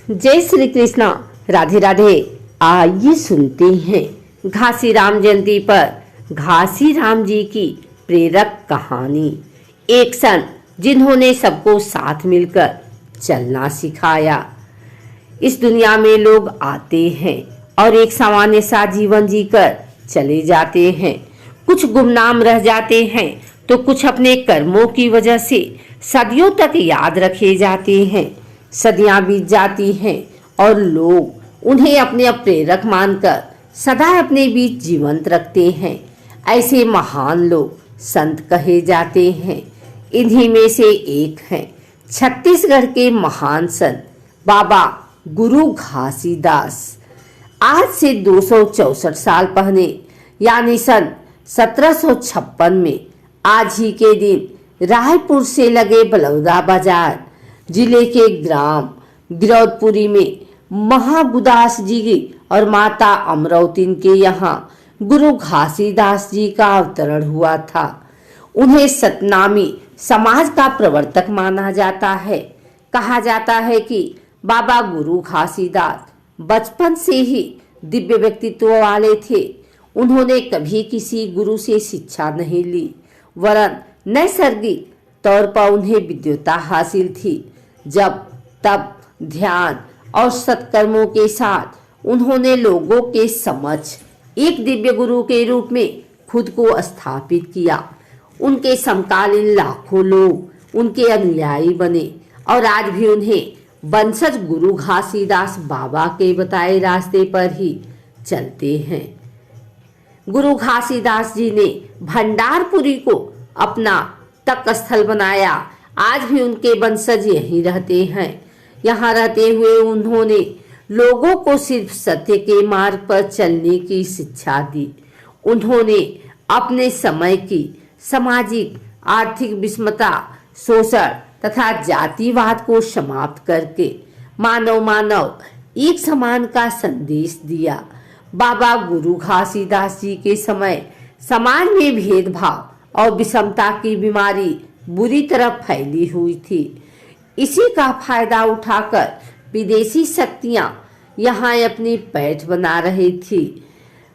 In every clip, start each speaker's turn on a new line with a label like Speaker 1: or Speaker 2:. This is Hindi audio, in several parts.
Speaker 1: जय श्री कृष्णा, राधे राधे। आइए सुनते हैं घासी राम जयंती पर घासी राम जी की प्रेरक कहानी। एक संत जिन्होंने सबको साथ मिलकर चलना सिखाया। इस दुनिया में लोग आते हैं और एक सामान्य सा जीवन जीकर चले जाते हैं। कुछ गुमनाम रह जाते हैं तो कुछ अपने कर्मों की वजह से सदियों तक याद रखे जाते हैं। सदियां बीत जाती हैं और लोग उन्हें अपने प्रेरक मानकर सदा अपने बीच जीवंत रखते हैं। ऐसे महान लोग संत कहे जाते हैं। इन्हीं में से एक हैं छत्तीसगढ़ के महान संत बाबा गुरु घासीदास। आज से 264 साल पहले यानी सन 1756 में आज ही के दिन रायपुर से लगे बलौदा बाजार जिले के ग्राम गिरौदपुरी में महागुदास जी और माता अमरौतीन के यहाँ गुरु घासीदास जी का अवतरण हुआ था। उन्हें सतनामी समाज का प्रवर्तक माना जाता है। कहा जाता है कि बाबा गुरु घासीदास बचपन से ही दिव्य व्यक्तित्व वाले थे। उन्होंने कभी किसी गुरु से शिक्षा नहीं ली, वरन नैसर्गिक तौर पर उन्हें विद्वता हासिल थी। जब तब ध्यान और सत्कर्मों के साथ उन्होंने लोगों के समक्ष एक दिव्य गुरु के रूप में खुद को स्थापित किया। उनके समकालीन लाखों लोग उनके अनुयायी बने और आज भी उन्हें वंशज गुरु घासीदास बाबा के बताए रास्ते पर ही चलते हैं। गुरु घासीदास जी ने भंडारपुरी को अपना तप स्थल बनाया। आज भी उनके वंशज यहीं रहते हैं। यहाँ रहते हुए उन्होंने लोगों को सिर्फ सत्य के मार्ग पर चलने की शिक्षा दी। उन्होंने अपने समय की सामाजिक आर्थिक विषमता, शोषण तथा जातिवाद को समाप्त करके मानव एक समान का संदेश दिया। बाबा गुरु घासीदास जी के समय समाज में भेदभाव और विषमता की बीमारी बुरी तरह फैली हुई थी। इसी का फायदा उठाकर विदेशी शक्तियां यहाँ अपनी पैठ बना रही थी।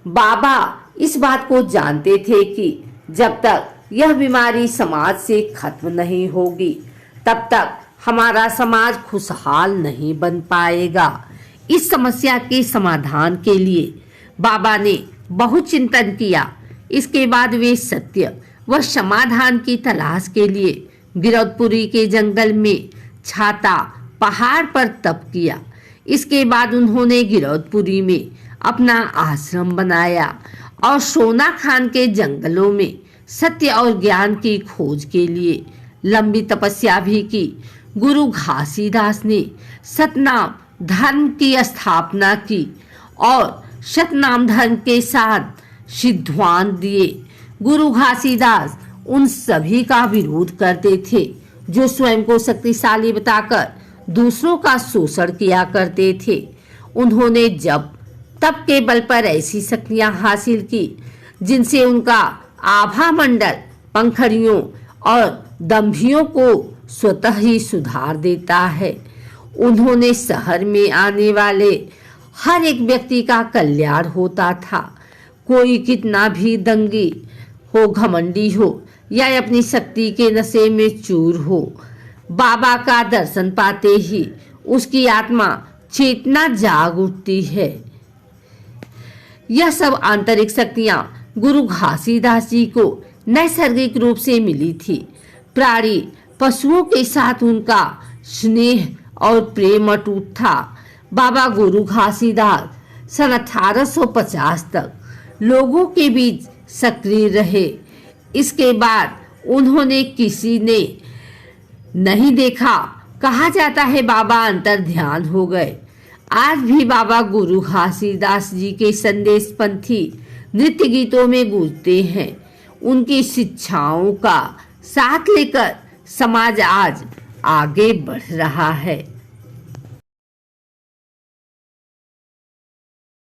Speaker 1: बाबा इस बात को जानते थे कि जब तक यह बीमारी समाज से खत्म नहीं होगी तब तक हमारा समाज खुशहाल नहीं बन पाएगा। इस समस्या के समाधान के लिए बाबा ने बहुत चिंतन किया। इसके बाद वे सत्य व समाधान की तलाश के लिए गिरौदपुरी के जंगल में छाता पहाड़ पर तप किया। इसके बाद उन्होंने गिरौदपुरी में अपना आश्रम बनाया और सोना खान के जंगलों में सत्य और ज्ञान की खोज के लिए लंबी तपस्या भी की। गुरु घासीदास ने सतनाम धर्म की स्थापना की और सतनाम धर्म के साथ सिद्धांत दिए। गुरु घासीदास उन सभी का विरोध करते थे जो स्वयं को शक्तिशाली बताकर दूसरों का शोषण किया करते थे। उन्होंने जब तब के बल पर ऐसी शक्तियां हासिल की जिनसे उनका आभा मंडल पंखड़ियों और दंभियों को स्वतः ही सुधार देता है। उन्होंने शहर में आने वाले हर एक व्यक्ति का कल्याण होता था। कोई कितना भी दंगी हो, घमंडी हो या अपनी शक्ति के नशे में चूर हो, बाबा का दर्शन पाते ही उसकी आत्मा चेतना जाग उठती है। यह सब आंतरिक शक्तियां गुरु घासीदास जी को नैसर्गिक रूप से मिली थी। प्राणी पशुओं के साथ उनका स्नेह और प्रेम अटूट था। बाबा गुरु घासीदास सन 1850 तक लोगों के बीच सक्रिय रहे। इसके बाद उन्होंने किसी ने नहीं देखा। कहा जाता है बाबा अंतर ध्यान हो गए। आज भी बाबा गुरु घासीदास जी के संदेश पंथी नृत्य गीतों में गूंजते हैं। उनकी शिक्षाओं का साथ लेकर समाज आज आगे बढ़ रहा है।